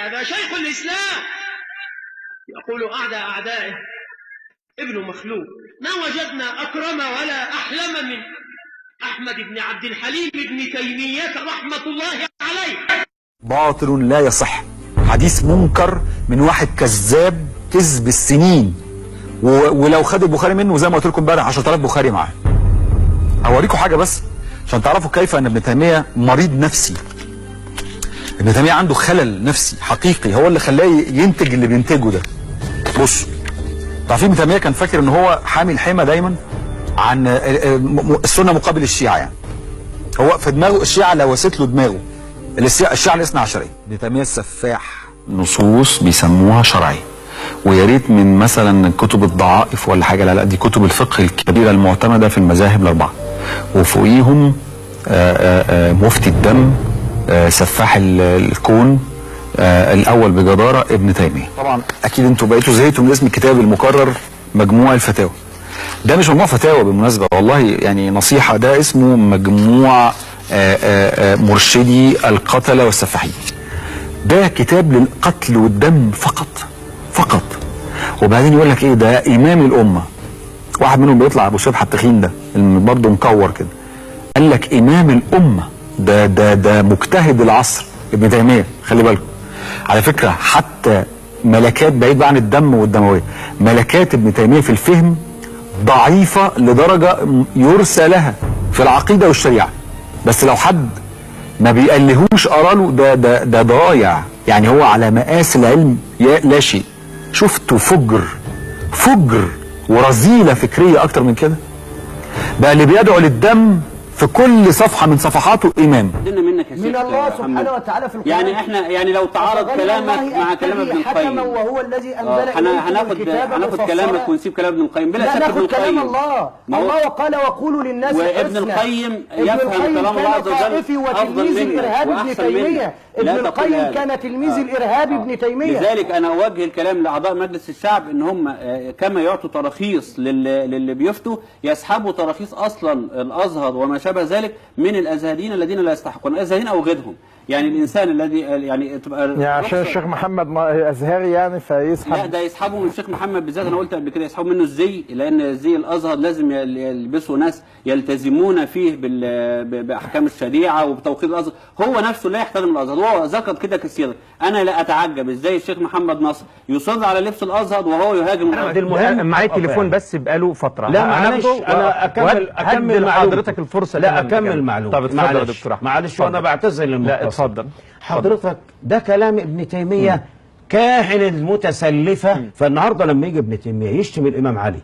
هذا شيخ الإسلام يقول أعدى أعدائه ابن مخلوق، ما وجدنا أكرم ولا أحلم من أحمد بن عبد الحليم بن تيمية رحمة الله عليه. باطل لا يصح، حديث منكر من واحد كذاب كذب السنين، ولو خد البخاري منه زي ما قلت لكم امبارح 10,000 بخاري معاه. هوريكم حاجه بس عشان تعرفوا كيف ان ابن تيميه مريض نفسي. ابن تيميه عنده خلل نفسي حقيقي هو اللي خلاه ينتج اللي بينتجه ده. بصوا، تعرفين ابن تيميه كان فاكر ان هو حامي الحمى دايما عن السنه مقابل الشيعه، يعني هو في دماغه الشيعه لوست له دماغه، الشيعه الاثنا عشريه. ابن تيميه السفاح نصوص بيسموها شرعي، ويا ريت من مثلا كتب الضعائف ولا حاجه، لا دي كتب الفقه الكبيره المعتمده في المذاهب الاربعه، وفوقيهم مفتي الدم، سفاح الكون الاول بجداره ابن تيميه. طبعا اكيد انتوا بقيتوا زهقتوا من اسم الكتاب المكرر مجموع الفتاوى. ده مش مجموع فتاوى بالمناسبه، والله يعني نصيحه، ده اسمه مجموع مرشدي القتله والسفاحين. ده كتاب للقتل والدم فقط. وبعدين يقول لك ايه، ده امام الامه. واحد منهم بيطلع ابو شبحه التخين ده اللي برضه مكور كده، قال لك امام الامه، ده مجتهد العصر ابن تيميه. خلي بالكم على فكره، حتى ملكات بعيد عن الدم والدمويه، ملكات ابن تيميه في الفهم ضعيفه لدرجه يرسى لها في العقيده والشريعه، بس لو حد ما بيقلهوش قراله ده ضايع، يعني هو على مقاس العلم لا شيء. شفتوا فجر ورذيله فكريه اكتر من كده؟ بقى اللي بيدعو للدم في كل صفحه من صفحاته امام. منك يا من الله سبحانه وتعالى في القرآن. يعني احنا يعني لو تعارض كلامك مع كلام ابن القيم، وهو الذي انزل هناخد كلامك ونسيب كلام ابن القيم بلا شك. ابن القيم كلام الله وقال وقولوا للناس حسنا. وابن القيم يفهم كلام الله عز وجل وتلميذ الارهاب ابن تيميه. ابن القيم كان تلميذ الارهاب ابن تيميه. لذلك انا اوجه الكلام لاعضاء مجلس الشعب ان هم كما يعطوا تراخيص للي بيفتوا، يسحبوا تراخيص اصلا الازهر وما شابه ذلك من الازهريين الذين لا يستحقون، الازهريين او غيرهم. يعني الانسان الذي يعني تبقى يعني عشان الشيخ محمد ازهري يعني فيسحب. لا، ده يسحبوا من الشيخ محمد بالذات. انا قلت قبل كده يسحبوا منه الزي، لان زي الازهر لازم يلبسوا ناس يلتزمون فيه باحكام الشريعه وبتوقيت الازهر. هو نفسه لا يحترم الازهر، وهو ذكر كده كثيرا. انا لا اتعجب ازاي الشيخ محمد نصر يصر على لبس الازهر وهو يهاجم الازهر. المهم معايا تليفون بس بقاله فتره. لا معلش، انا اكمل حضرتك الفرصه. لا اكمل معلومه. طب اتفضل يا دكتور احمد. معلش وانا بعتذر للمختصر. لا اتفضل حضرتك. ده كلام ابن تيميه كاهن المتسلفه. فالنهارده لما يجي ابن تيميه يشتم الامام علي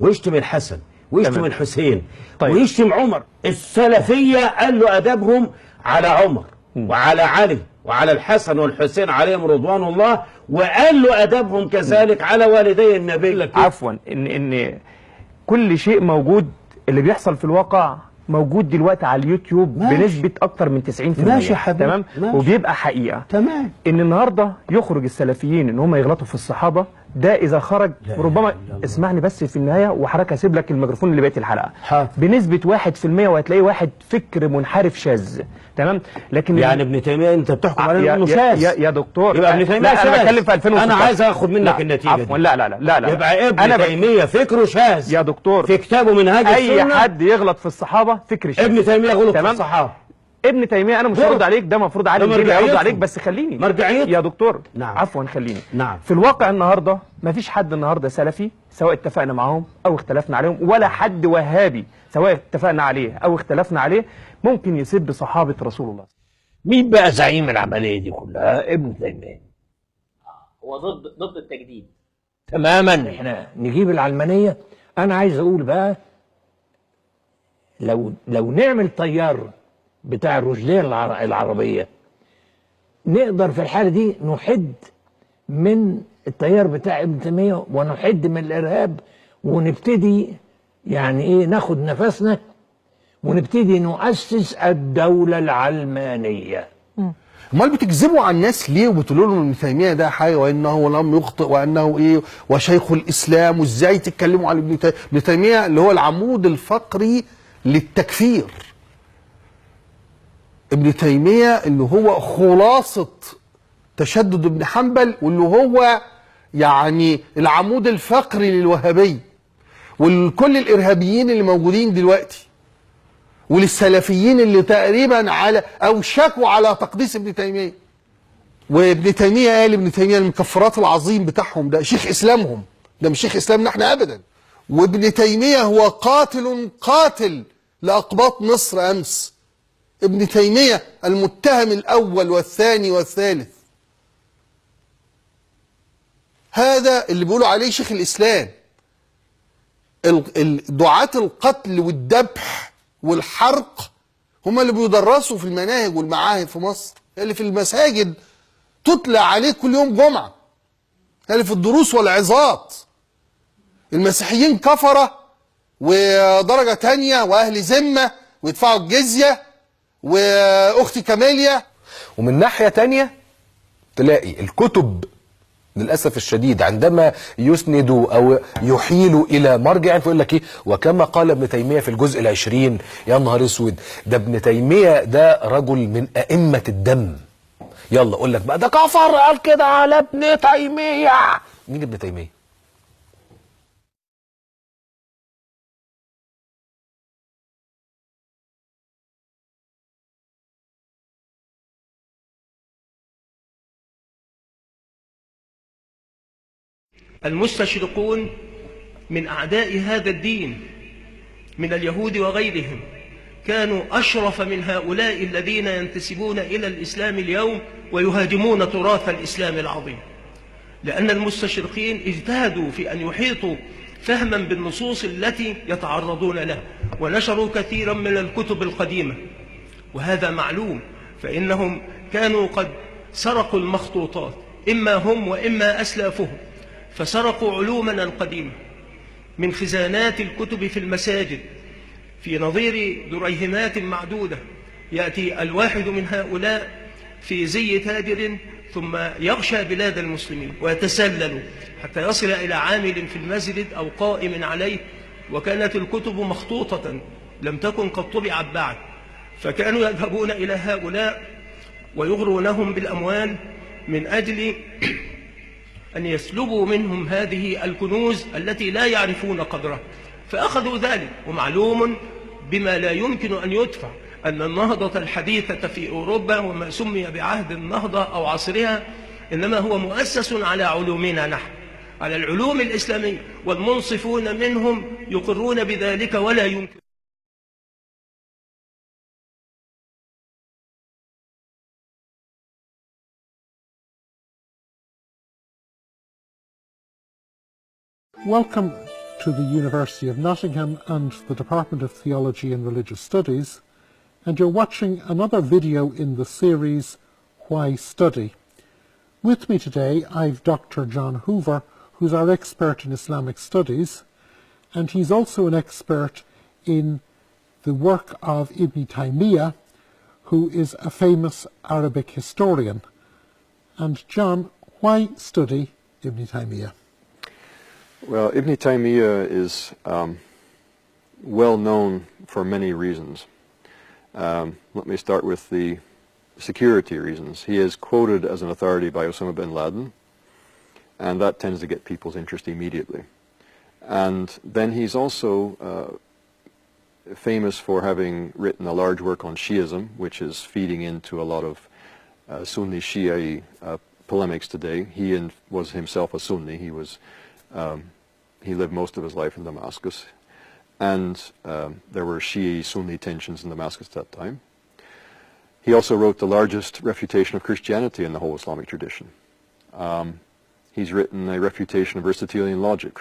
ويشتم الحسن ويشتم الحسين ويشتم عمر، السلفيه قال له ادبهم على عمر وعلى علي وعلى الحسن والحسين عليهم رضوان الله، وقال له ادبهم كذلك على والدي النبي. عفوا ان كل شيء موجود، اللي بيحصل في الواقع موجود دلوقتي على اليوتيوب بنسبة أكتر من 90%. ماشي حبيبي، تمام. وبيبقى حقيقة. تمام. إن النهاردة يخرج السلفيين إن هم يغلطوا في الصحابة، ده إذا خرج ربما اسمعني بس في النهاية وحضرتك هسيب لك الميكروفون اللي بقيت الحلقة. بنسبة 1% وهتلاقيه واحد فكر منحرف شاذ. تمام. لكن يعني ابن تيمية أنت بتحكم عليه إنه شاذ يا دكتور. يبقى ابن تيمية لا، أنا بتكلم في 2016. أنا عايز آخد منك النتيجة عفوا. لا يبقى ابن تيمية فكره شاذ يا دكتور. في كتابه منهاج السنة. أي حد يغلط في الصحابة فكر شاذ. ابن تيمية غلط في الصحابة. ابن تيمية انا مش هرد عليك، ده المفروض عالم دين يرد عليك، بس خليني مرجعيته يا دكتور. نعم. عفوا خليني. نعم. في الواقع النهارده ما فيش حد النهارده سلفي سواء اتفقنا معاهم او اختلفنا عليهم، ولا حد وهابي سواء اتفقنا عليه او اختلفنا عليه ممكن يسب صحابة رسول الله. مين بقى زعيم العملية دي كلها؟ ابن تيمية. هو ضد التجديد تماما. احنا نجيب العلمانية. انا عايز اقول بقى لو نعمل طيار بتاع الرشدية العربية، نقدر في الحالة دي نحد من التيار بتاع ابن تيمية ونحد من الإرهاب، ونبتدي يعني ايه ناخد نفسنا ونبتدي نؤسس الدولة العلمانية. امال بتكذبوا على الناس ليه وبتقولوا لهم ابن تيميه ده حاجه وانه لم يخطئ وانه ايه وشيخ الاسلام، وازاي تتكلموا على ابن تيميه اللي هو العمود الفقري للتكفير؟ ابن تيميه اللي هو خلاصه تشدد ابن حنبل، واللي هو يعني العمود الفقري للوهابية ولكل الإرهابيين اللي موجودين دلوقتي وللسلفيين اللي تقريبا على أوشكوا على تقديس ابن تيمية. وابن تيمية قال ابن تيمية المكفرات العظيم بتاعهم ده شيخ إسلامهم، ده مش شيخ إسلامنا احنا أبدا. وابن تيمية هو قاتل لأقباط مصر أمس. ابن تيمية المتهم الأول والثاني والثالث، هذا اللي بيقولوا عليه شيخ الإسلام. دعاة القتل والذبح والحرق هم اللي بيدرسوا في المناهج والمعاهد في مصر، اللي في المساجد تتلى عليه كل يوم جمعة، اللي في الدروس والعظات. المسيحيين كفرة ودرجة تانية وأهل ذمة ويدفعوا الجزية وأختي كمالية. ومن ناحية تانية تلاقي الكتب للأسف الشديد عندما يسندوا أو يحيلوا إلى مرجع فيقول لك إيه، وكما قال ابن تيمية في الجزء 20. يا نهار اسود، ده ابن تيمية ده رجل من أئمة الدم. يلا أقول لك بقى ده كفر قال كده على ابن تيمية. مين ابن تيمية؟ المستشرقون من أعداء هذا الدين من اليهود وغيرهم كانوا أشرف من هؤلاء الذين ينتسبون إلى الإسلام اليوم ويهاجمون تراث الإسلام العظيم، لأن المستشرقين اجتهدوا في أن يحيطوا فهما بالنصوص التي يتعرضون لها، ونشروا كثيرا من الكتب القديمة، وهذا معلوم، فإنهم كانوا قد سرقوا المخطوطات، إما هم وإما أسلافهم، فسرقوا علومنا القديمة من خزانات الكتب في المساجد في نظير دريهمات معدودة. يأتي الواحد من هؤلاء في زي تاجر ثم يغشى بلاد المسلمين ويتسلل حتى يصل إلى عامل في المسجد أو قائم عليه، وكانت الكتب مخطوطة لم تكن قد طبعت بعد، فكانوا يذهبون إلى هؤلاء ويغرونهم بالأموال من أجل أن يسلبوا منهم هذه الكنوز التي لا يعرفون قدرها، فأخذوا ذلك. ومعلوم بما لا يمكن أن يدفع أن النهضة الحديثة في أوروبا وما سمي بعهد النهضة أو عصرها إنما هو مؤسس على علومنا نحن، على العلوم الإسلامية، والمنصفون منهم يقرون بذلك ولا يمكن. Welcome to the University of Nottingham and the Department of Theology and Religious Studies, and you're watching another video in the series Why Study. With me today I've Dr. John Hoover, who's our expert in Islamic studies, and he's also an expert in the work of Ibn Taymiyyah, who is a famous Arabic historian. And John, why study Ibn Taymiyyah? Well, Ibn Taymiyyah is well known for many reasons. Let me start with the security reasons. He is quoted as an authority by Osama bin Laden, and that tends to get people's interest immediately. And then he's also famous for having written a large work on Shiism, which is feeding into a lot of Sunni Shia polemics today. He was himself a Sunni. He lived most of his life in Damascus, and there were Shia-Sunni tensions in Damascus at that time. He also wrote the largest refutation of Christianity in the whole Islamic tradition. He's written a refutation of Aristotelian logic,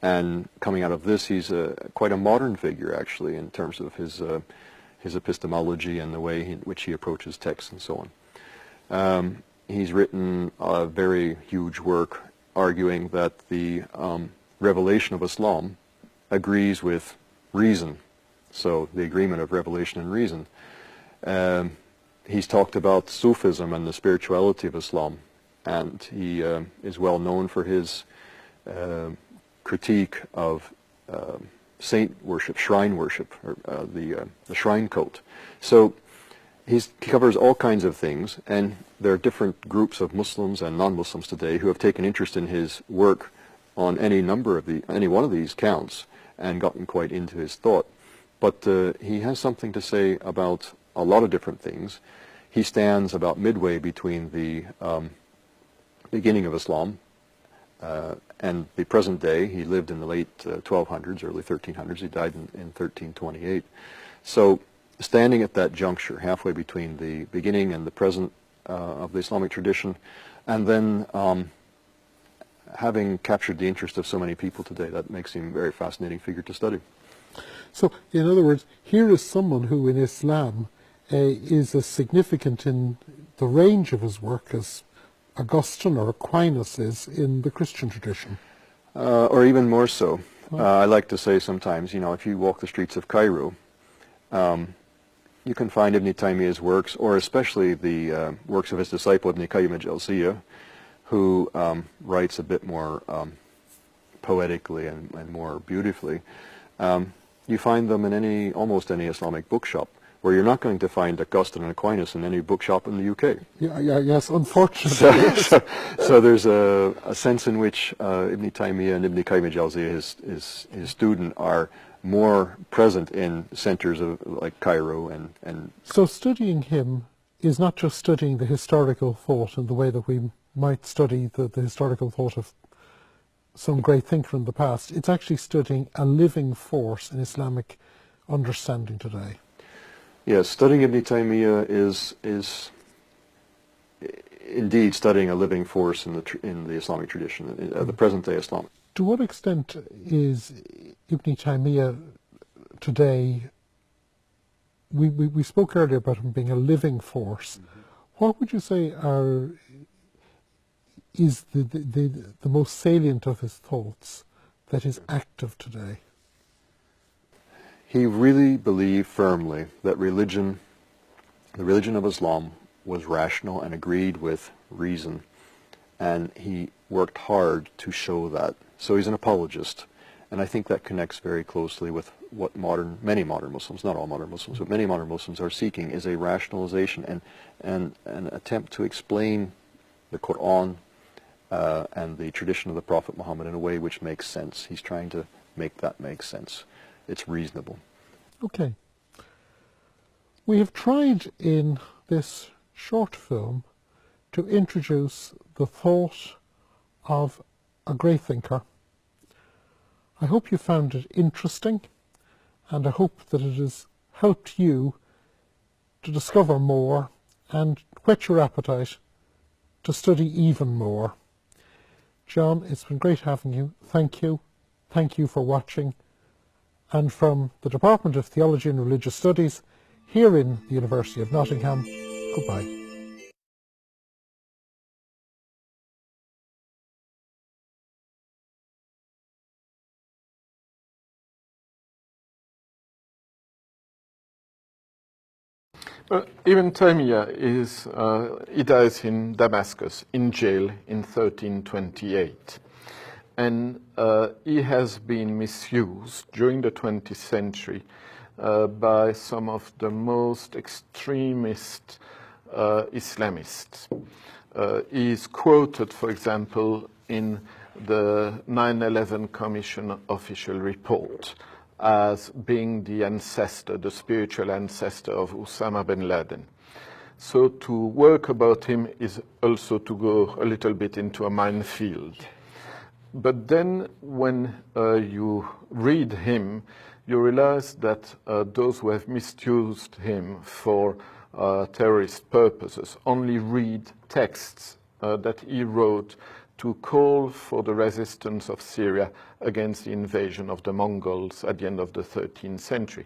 and coming out of this, he's quite a modern figure, actually, in terms of his epistemology and the way in which he approaches texts and so on. He's written a very huge work arguing that the revelation of Islam agrees with reason, so the agreement of revelation and reason. He's talked about Sufism and the spirituality of Islam, and he is well known for his critique of saint worship, shrine worship, or the shrine cult. So he covers all kinds of things, and there are different groups of Muslims and non-Muslims today who have taken interest in his work on any one of these counts and gotten quite into his thought. But he has something to say about a lot of different things. He stands about midway between the beginning of Islam and the present day. He lived in the late 1200s, early 1300s. He died in 1328. So standing at that juncture, halfway between the beginning and the present of the Islamic tradition, and then having captured the interest of so many people today, that makes him a very fascinating figure to study. So, in other words, here is someone who in Islam is as significant in the range of his work as Augustine or Aquinas is in the Christian tradition. Or even more so. I like to say sometimes, you know, if you walk the streets of Cairo, you can find Ibn Taymiyyah's works, or especially the works of his disciple Ibn Qayyim al-Jawziyya, who writes a bit more poetically and more beautifully. You find them in almost any Islamic bookshop, where you're not going to find Augustine and Aquinas in any bookshop in the UK. Yes, unfortunately. So there's a sense in which Ibn Taymiyyah and Ibn Qayyim al-Jawziyya, his student, are more present in centers of like Cairo and. So studying him is not just studying the historical thought in the way that we might study the historical thought of some great thinker in the past. It's actually studying a living force in Islamic understanding today. Yes, studying Ibn Taymiyyah is indeed studying a living force in the Islamic tradition, the present-day Islam. To what extent is Ibn Taymiyyah today? We spoke earlier about him being a living force. What would you say is the most salient of his thoughts that is active today? He really believed firmly that the religion of Islam was rational and agreed with reason, and he worked hard to show that. So he's an apologist, and I think that connects very closely with what many modern Muslims, not all modern Muslims, but many modern Muslims are seeking, is a rationalization and an attempt to explain the Quran and the tradition of the Prophet Muhammad in a way which makes sense. He's trying to make that make sense. It's reasonable. Okay. We have tried in this short film to introduce the thought of a great thinker. I hope you found it interesting, and I hope that it has helped you to discover more and whet your appetite to study even more. John, it's been great having you. Thank you. Thank you for watching. And from the Department of Theology and Religious Studies here in the University of Nottingham, goodbye. Ibn Taymiyyah he dies in Damascus, in jail, in 1328. And he has been misused during the 20th century by some of the most extremist Islamists. He is quoted, for example, in the 9/11 Commission official report as being the ancestor, the spiritual ancestor of Osama bin Laden. So to work about him is also to go a little bit into a minefield. But then when you read him, you realize that those who have misused him for terrorist purposes only read texts that he wrote to call for the resistance of Syria against the invasion of the Mongols at the end of the 13th century.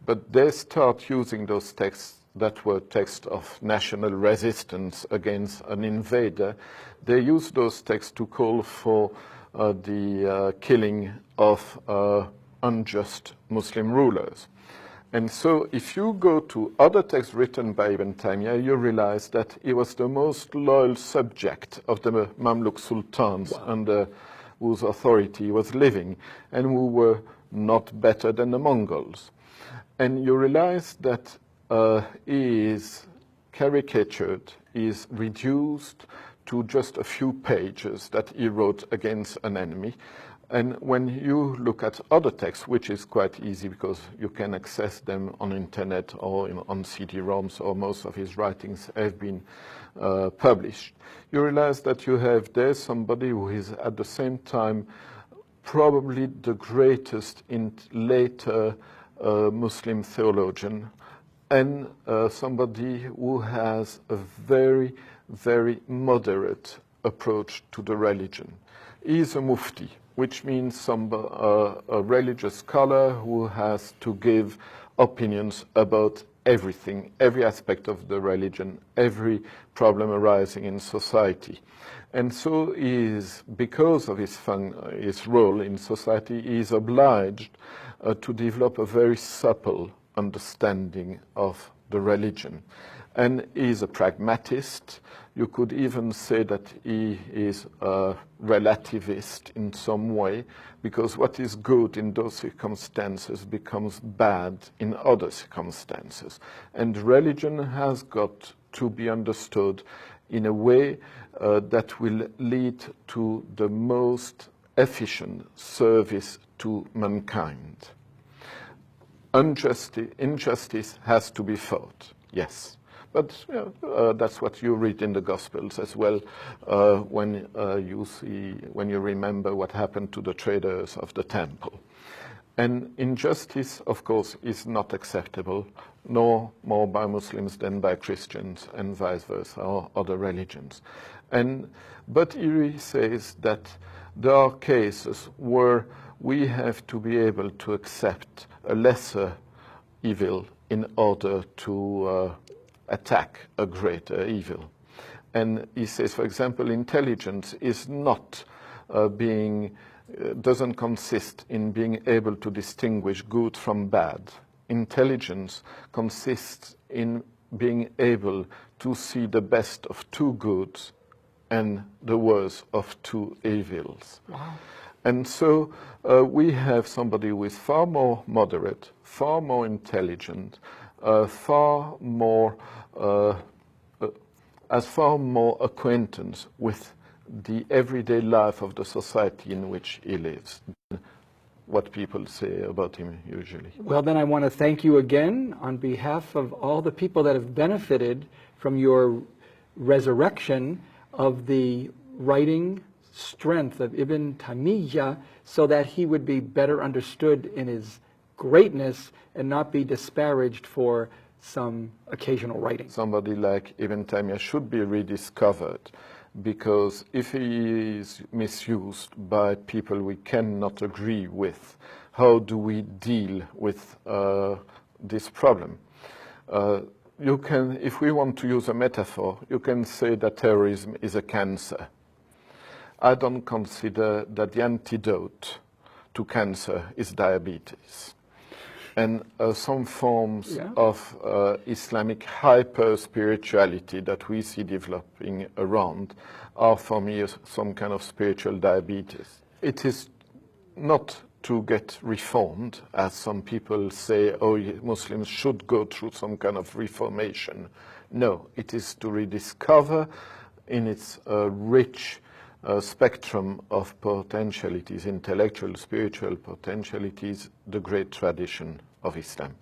But they start using those texts that were texts of national resistance against an invader. They use those texts to call for the killing of unjust Muslim rulers. And so if you go to other texts written by Ibn Taymiyyah, you realize that he was the most loyal subject of the Mamluk sultans under whose authority he was living, and who were not better than the Mongols. And you realize that is caricatured, is reduced to just a few pages that he wrote against an enemy. And when you look at other texts, which is quite easy because you can access them on internet or on CD-ROMs, or most of his writings have been published, you realize that you have there somebody who is at the same time probably the greatest later Muslim theologian, and somebody who has a very, very moderate approach to the religion. He is a mufti, which means a religious scholar who has to give opinions about everything, every aspect of the religion, every problem arising in society. And so he is, because of his role in society, he is obliged to develop a very supple understanding of the religion. And he is a pragmatist. You could even say that he is a relativist in some way, because what is good in those circumstances becomes bad in other circumstances. And religion has got to be understood in a way that will lead to the most efficient service to mankind. Injustice has to be fought, yes. But that's what you read in the Gospels as well, when you remember what happened to the traders of the temple. And injustice, of course, is not acceptable, no more by Muslims than by Christians, and vice versa, or other religions. But he says that there are cases where we have to be able to accept a lesser evil in order to attack a greater evil. And he says, for example, intelligence is not doesn't consist in being able to distinguish good from bad. Intelligence consists in being able to see the best of two goods and the worst of two evils. Wow. And so we have somebody who is far more moderate, far more intelligent, far more acquaintance with the everyday life of the society in which he lives, what people say about him usually. Well, then I want to thank you again on behalf of all the people that have benefited from your resurrection of the writing strength of Ibn Taymiyyah, so that he would be better understood in his greatness and not be disparaged for some occasional writing. Somebody like Ibn Taymiyyah should be rediscovered, because if he is misused by people we cannot agree with, how do we deal with this problem? You can, if we want to use a metaphor, you can say that terrorism is a cancer. I don't consider that the antidote to cancer is diabetes. And some forms of Islamic hyper-spirituality that we see developing around are for me some kind of spiritual diabetes. It is not to get reformed, as some people say, oh, Muslims should go through some kind of reformation. No, it is to rediscover in its rich spectrum of potentialities, intellectual, spiritual potentialities, the great tradition of Islam.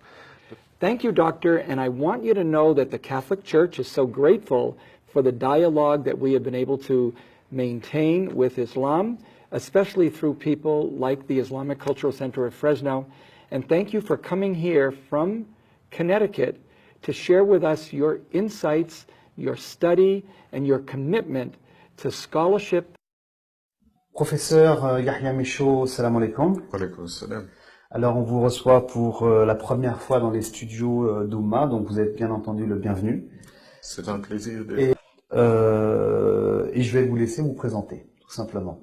Thank you, Doctor, and I want you to know that the Catholic Church is so grateful for the dialogue that we have been able to maintain with Islam, especially through people like the Islamic Cultural Center at Fresno. And thank you for coming here from Connecticut to share with us your insights, your study, and your commitment to scholarship. Professeur Yahya Michaud, salam alaikum. Alaikum salam. Alors on vous reçoit pour la première fois dans les studios d'Oumma, donc vous êtes bien entendu le bienvenu. C'est un plaisir de... Et je vais vous laisser vous présenter, tout simplement.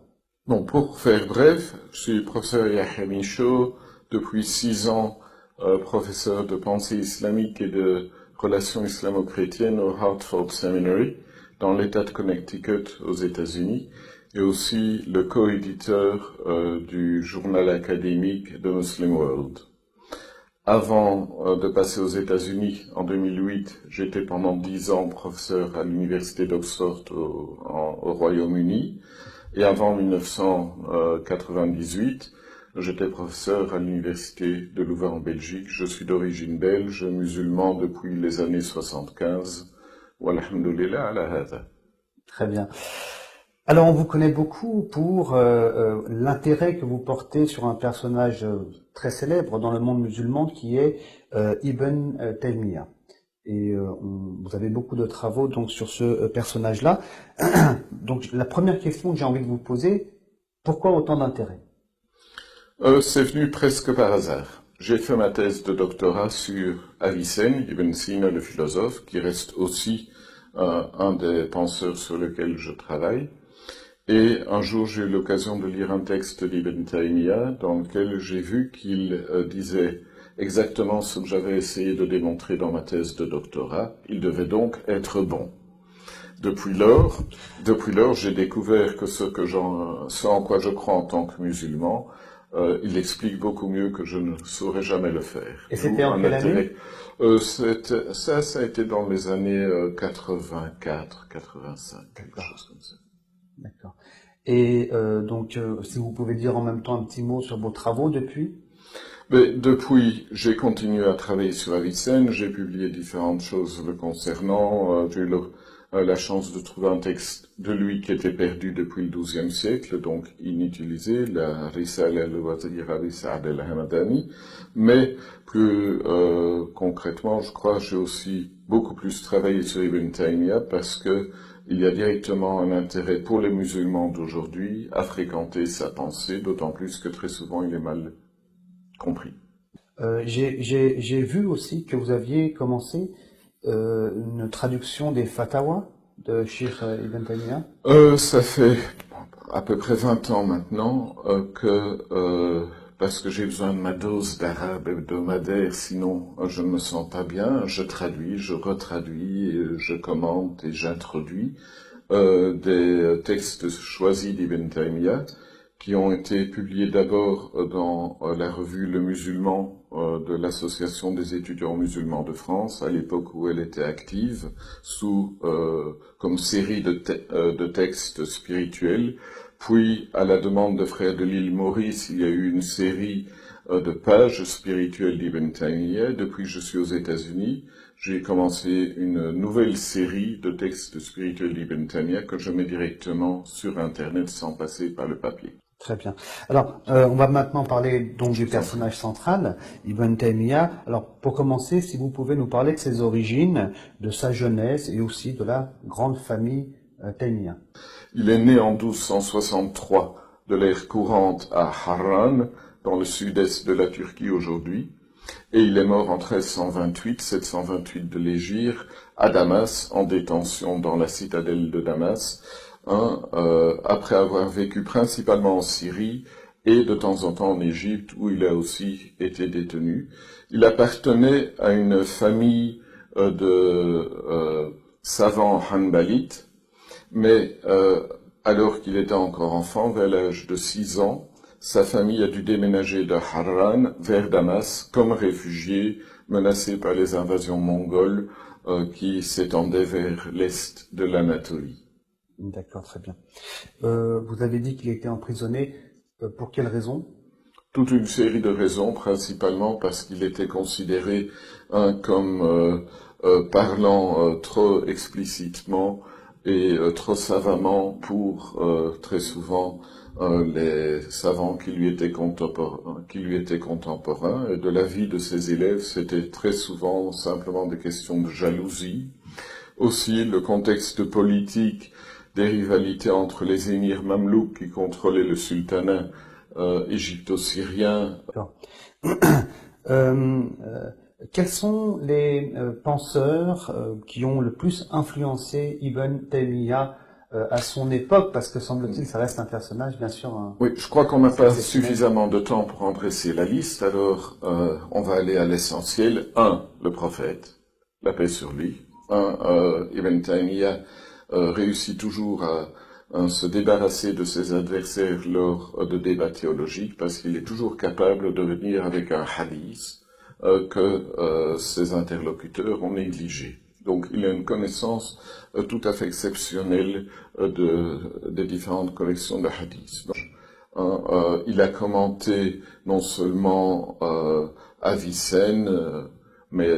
Bon, pour faire bref, je suis professeur Yahya Michaud, depuis 6 ans professeur de pensée islamique et de relations islamo-chrétiennes au Hartford Seminary, dans l'État de Connecticut aux États-Unis, et aussi le co-éditeur du journal académique The Muslim World. Avant de passer aux États-Unis en 2008, j'étais pendant 10 ans professeur à l'université d'Oxford au Royaume-Uni. Et avant 1998, j'étais professeur à l'université de Louvain en Belgique. Je suis d'origine belge, musulman depuis les années 75. Walhamdulillah ala hada. Très bien. Alors, on vous connaît beaucoup pour l'intérêt que vous portez sur un personnage très célèbre dans le monde musulman qui est Ibn Taymiyyah. Et vous avez beaucoup de travaux donc sur ce personnage-là. Donc, la première question que j'ai envie de vous poser, pourquoi autant d'intérêt? C'est venu presque par hasard. J'ai fait ma thèse de doctorat sur Avicenne, Ibn Sina, le philosophe, qui reste aussi un des penseurs sur lesquels je travaille. Et un jour, j'ai eu l'occasion de lire un texte d'Ibn Taymiyyah dans lequel j'ai vu qu'il disait exactement ce que j'avais essayé de démontrer dans ma thèse de doctorat. Il devait donc être bon. Depuis lors, j'ai découvert que ce en quoi je crois en tant que musulman, il explique beaucoup mieux que je ne saurais jamais le faire. Et c'était en quelle année? Ça a été dans les années 84, 85, quelque chose comme ça. D'accord. Et donc, si vous pouvez dire en même temps un petit mot sur vos travaux depuis? Mais depuis, j'ai continué à travailler sur Avicenne, j'ai publié différentes choses le concernant. J'ai eu la chance de trouver un texte de lui qui était perdu depuis le XIIe siècle, donc inutilisé, la Risala al-Wazir al-Sa'ad al-Hamadani. Mais plus concrètement, je crois, j'ai aussi beaucoup plus travaillé sur Ibn Taymiyyah parce que il y a directement un intérêt pour les musulmans d'aujourd'hui à fréquenter sa pensée, d'autant plus que très souvent il est mal compris. J'ai vu aussi que vous aviez commencé une traduction des fatawas de Cheikh Ibn Taymiyyah. Ça fait à peu près 20 ans maintenant parce que j'ai besoin de ma dose d'arabe hebdomadaire, sinon je ne me sens pas bien, je traduis, je retraduis, je commente et j'introduis des textes choisis d'Ibn Taymiyyah qui ont été publiés d'abord dans la revue Le Musulman de l'Association des étudiants musulmans de France, à l'époque où elle était active, comme série de textes spirituels. Puis, à la demande de frères de l'île Maurice, il y a eu une série de pages spirituelles d'Ibn Taymiyyah. Depuis que je suis aux États-Unis, j'ai commencé une nouvelle série de textes spirituels d'Ibn Taymiyyah que je mets directement sur Internet sans passer par le papier. Très bien. Alors, on va maintenant parler donc du personnage central, Ibn Taymiyyah. Alors, pour commencer, si vous pouvez nous parler de ses origines, de sa jeunesse et aussi de la grande famille Taymiyyah. Il est né en 1263 de l'ère courante à Harran, dans le sud-est de la Turquie aujourd'hui, et il est mort en 1328, 728 de l'Hégire, à Damas, en détention dans la citadelle de Damas, après avoir vécu principalement en Syrie et de temps en temps en Égypte, où il a aussi été détenu. Il appartenait à une famille de savants hanbalites, mais alors qu'il était encore enfant, vers l'âge de 6 ans, sa famille a dû déménager de Harran vers Damas comme réfugié, menacé par les invasions mongoles qui s'étendaient vers l'est de l'Anatolie. D'accord, très bien. Vous avez dit qu'il était emprisonné. Pour quelles raisons? Toute une série de raisons, principalement parce qu'il était considéré comme parlant trop explicitement et trop savamment pour très souvent les savants qui lui étaient contemporains. Et de la vie de ses élèves, c'était très souvent simplement des questions de jalousie. Aussi, le contexte politique des rivalités entre les émirs mamelouks qui contrôlaient le sultanat égypto-syrien. Quels sont les penseurs qui ont le plus influencé Ibn Taymiyyah à son époque, parce que semble-t-il ça reste un personnage bien sûr... Oui, je crois qu'on n'a pas suffisamment de temps pour en dresser la liste, alors on va aller à l'essentiel. 1. Le prophète, la paix sur lui. Ibn Taymiyyah réussit toujours à se débarrasser de ses adversaires lors de débats théologiques, parce qu'il est toujours capable de venir avec un hadith, que ses interlocuteurs ont négligé. Donc il a une connaissance tout à fait exceptionnelle des différentes collections de hadiths. Il a commenté non seulement Avicenne, mais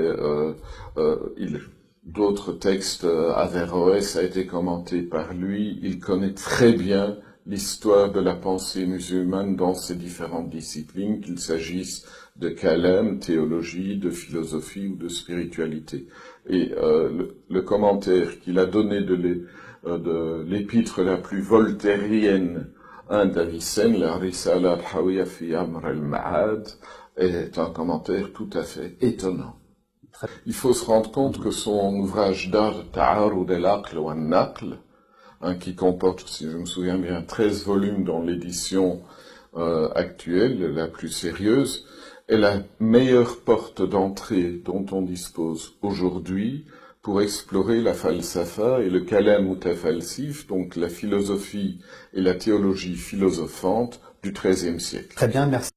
d'autres textes, Averroès a été commenté par lui. Il connaît très bien l'histoire de la pensée musulmane dans ses différentes disciplines, qu'il s'agisse de kalam, théologie, de philosophie ou de spiritualité. Et le commentaire qu'il a donné de l'épître la plus voltairienne d'Avicenne, la Risala al-Hawiya fi Amr al-Ma'ad, est un commentaire tout à fait étonnant. Il faut se rendre compte que son ouvrage d'art Ta'arud al-Aql wa al-Naql, qui comporte, si je me souviens bien, 13 volumes dans l'édition actuelle, la plus sérieuse, est la meilleure porte d'entrée dont on dispose aujourd'hui pour explorer la falsafa et le kalam mutafalsif, donc la philosophie et la théologie philosophante du XIIIe siècle. Très bien, merci.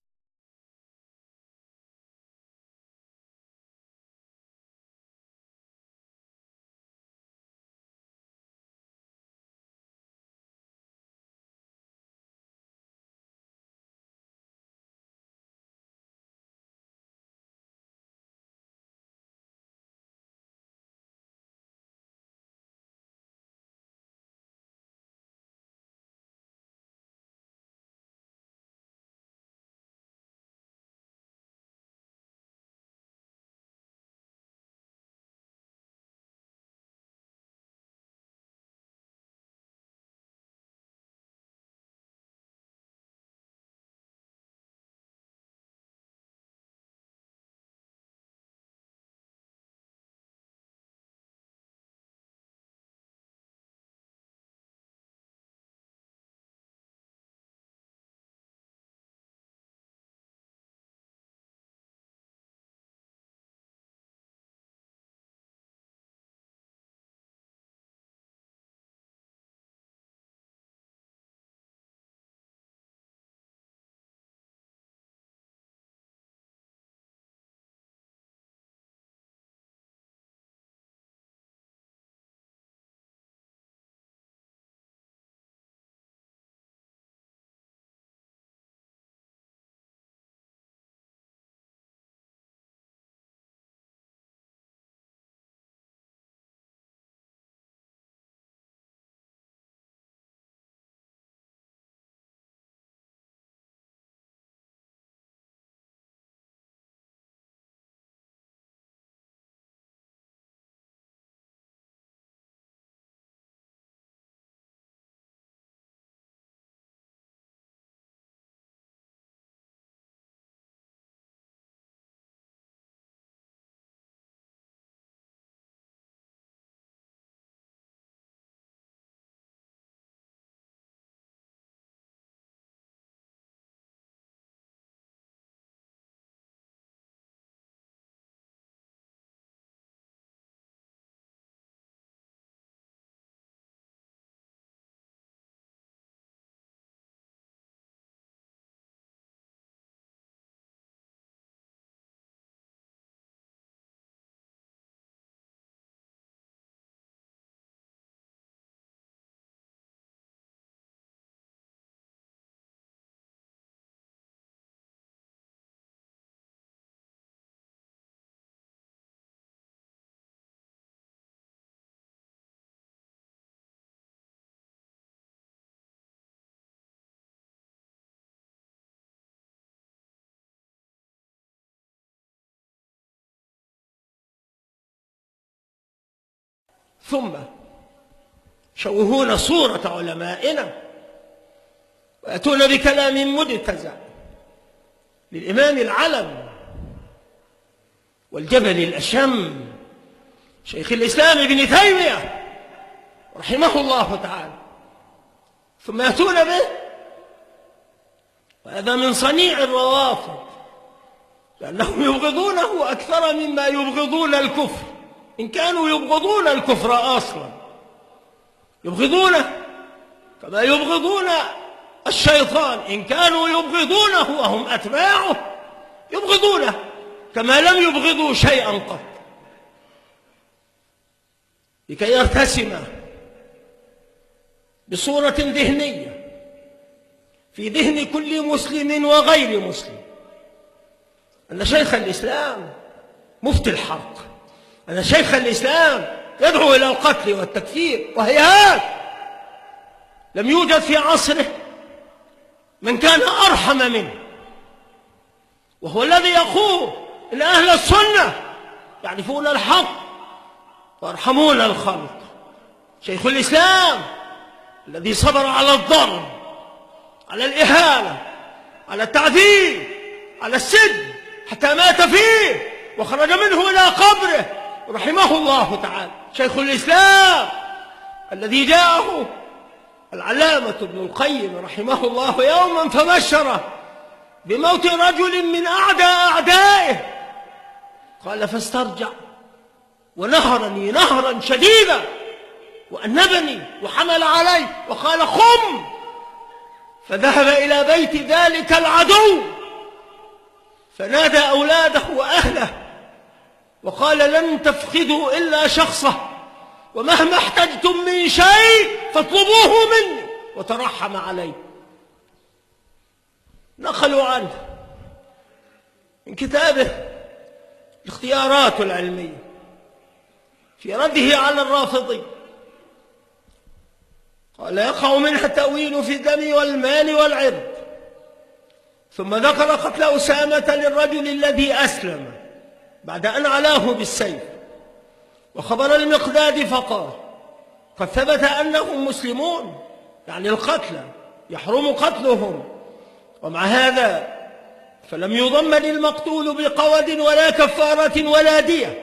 ثم يشوهون صورة علمائنا ويأتون بكلام مدتزع للإمام العلم والجبل الأشم شيخ الإسلام ابن تيمية رحمه الله تعالى، ثم يأتون به، وهذا من صنيع الروافض لأنهم يبغضونه أكثر مما يبغضون الكفر، إن كانوا يبغضون الكفر أصلا يبغضونه كما يبغضون الشيطان، إن كانوا يبغضونه وهم أتباعه يبغضونه كما لم يبغضوا شيئا قط، لكي يرتسم بصورة ذهنية في ذهن كل مسلم وغير مسلم أن شيخ الإسلام مفتي الحق، أن شيخ الإسلام يدعو إلى القتل والتكفير، وهيهات لم يوجد في عصره من كان أرحم منه، وهو الذي يقول إن أهل السنة يعرفون الحق ويرحمون الخلق. شيخ الإسلام الذي صبر على الضرب، على الإهانة، على التعذيب، على السجن، حتى مات فيه وخرج منه إلى قبره رحمه الله تعالى. شيخ الإسلام الذي جاءه العلامة ابن القيم رحمه الله يوما فبشره بموت رجل من أعدائه، قال فاسترجع ونهرني نهرا شديدا وأنبني وحمل علي وقال قم، فذهب إلى بيت ذلك العدو فنادى أولاده وأهله وقال لن تفقدوا إلا شخصه، ومهما احتجتم من شيء فاطلبوه مني، وترحم عليه. نقلوا عنه من كتابه الاختيارات العلمية في رده على الرافضي، قال يقع منها التأويل في الدم والمال والعرض، ثم ذكر قتل أسامة للرجل الذي أسلم بعد أن علاه بالسيف، وخبر المقداد فقال قد ثبت أنهم مسلمون، يعني القتلى يحرم قتلهم، ومع هذا فلم يضمن المقتول بقود ولا كفارة ولا دية،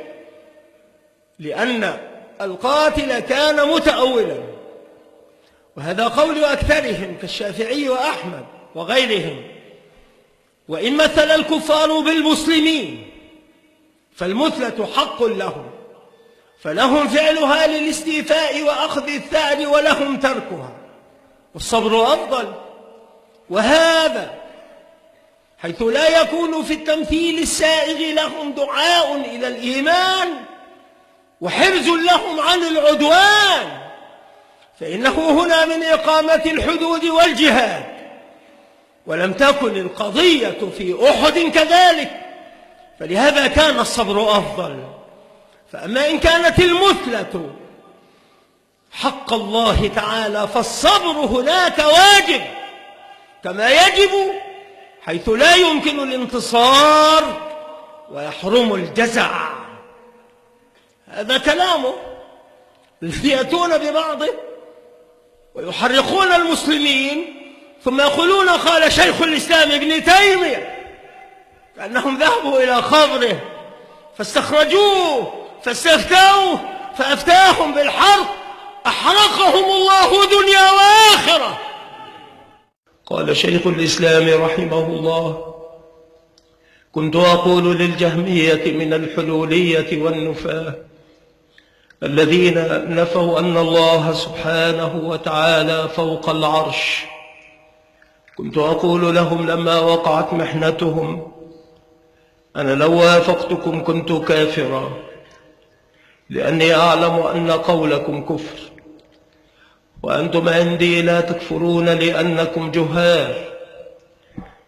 لأن القاتل كان متأولا، وهذا قول أكثرهم كالشافعي وأحمد وغيرهم. وإن مثل الكفار بالمسلمين فالمثلة حق لهم، فلهم فعلها للاستيفاء وأخذ الثأر ولهم تركها، والصبر أفضل. وهذا حيث لا يكون في التمثيل السائغ لهم دعاء إلى الإيمان وحرز لهم عن العدوان، فإنه هنا من إقامة الحدود والجهاد، ولم تكن القضية في أحد كذلك، فلهذا كان الصبر أفضل. فأما إن كانت المثلة حق الله تعالى فالصبر هناك واجب، كما يجب حيث لا يمكن الانتصار ويحرم الجزع. هذا كلامه الذي يأتون ببعضه ويحرقون المسلمين ثم يقولون قال شيخ الإسلام ابن تيمية، كأنهم ذهبوا إلى قبره فاستخرجوه فاستفتوه فأفتاهم بالحرق، أحرقهم الله دنيا وآخرة. قال شيخ الإسلام رحمه الله كنت أقول للجهمية من الحلولية والنفاة الذين نفوا أن الله سبحانه وتعالى فوق العرش، كنت أقول لهم لما وقعت محنتهم أنا لو وافقتكم كنت كافرا، لأني أعلم أن قولكم كفر، وأنتم عندي لا تكفرون لأنكم جهال.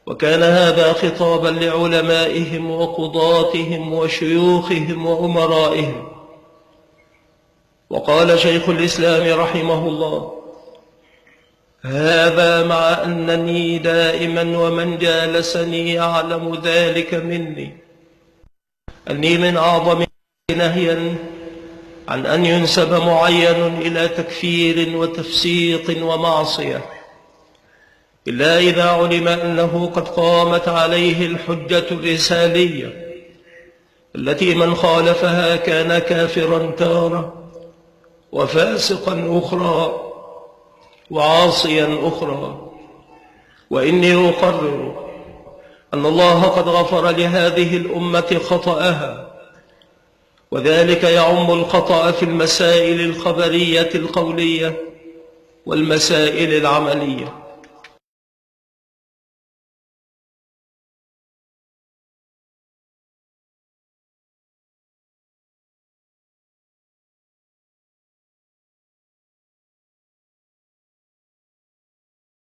وكان هذا خطابا لعلمائهم وقضاتهم وشيوخهم وأمرائهم. وقال شيخ الإسلام رحمه الله هذا مع أنني دائما ومن جالسني يعلم ذلك مني أني من أعظم نهيا عن أن ينسب معين إلى تكفير وتفسيق ومعصية، إلا إذا علم أنه قد قامت عليه الحجة الرسالية التي من خالفها كان كافرا تارة وفاسقا أخرى وعاصيا أخرى. وإني أقرر أن الله قد غفر لهذه الأمة خطأها، وذلك يعم الخطأ في المسائل الخبرية القولية والمسائل العملية.